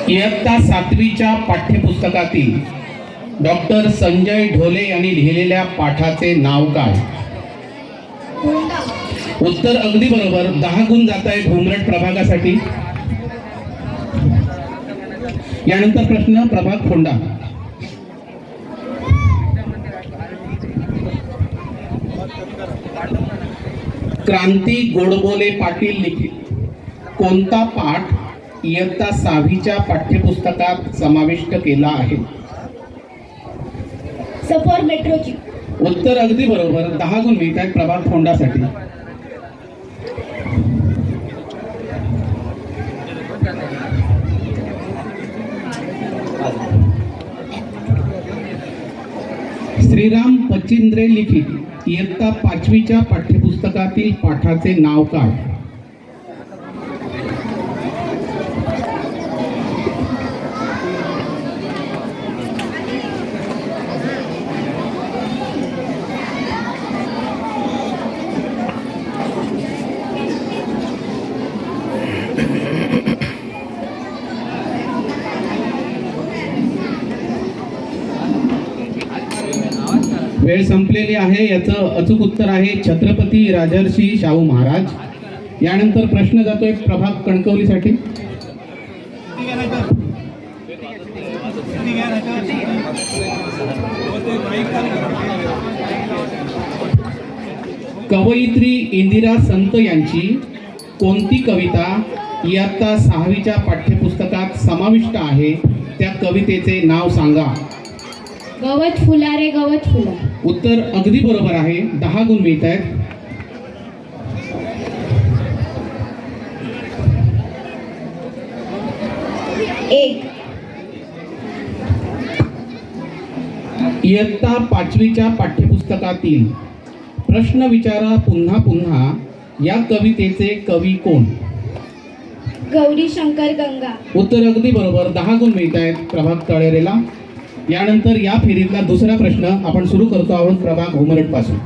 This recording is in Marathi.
इयत्ता 7वीच्या पाठ्यपुस्तकातील डॉक्टर संजय ढोले यांनी लिहिलेल्या पाठाचे नाव काय? उत्तर अगदी बरोबर. 10 गुण जात आहेत घुमरट प्रभागासाठी. यानंतर प्रश्न प्रभाग फोंडा. क्रांती गोडबोले पाटील लिखित कोणता पाठ इयत्ता 6वीच्या पाठ्यपुस्तकात समाविष्ट केला आहे? सफर मेट्रोची. उत्तर अगदी बरोबर. 10 गुण मिळत आहेत प्रभाग फोंडासाठी. श्रीराम पचिंद्रे लिखित इयत्ता 5वीच्या पाठ्यपुस्तकातील पाठाचे नाव काय? वेळ संपलेली आहे. याचं अचूक उत्तर आहे छत्रपती राजर्षी शाहू महाराज. यानंतर प्रश्न जातोय प्रभाग कणकवलीसाठी. कवयित्री इंदिरा संत यांची कोणती कविता इयत्ता 6वीच्या पाठ्यपुस्तकात समाविष्ट आहे? त्या कवितेचे नाव सांगा. गवत फुला रे गवत फुला. उत्तर अगदी बरोबर आहे. 10 गुण मिळत आहेत. इयत्ता 5वीच्या पाठ्यपुस्तकातील प्रश्न विचारा पुन्हा पुन्हा या कवितेचे कवी कोण? गौरी शंकर गंगा. उत्तर अगदी बरोबर. 10 गुण मिळत आहेत प्रभाग तळेरेला. यानंतर या फेरीतला दुसरा प्रश्न आपण सुरू करतो आहोत प्रभाग घुमरट पासून.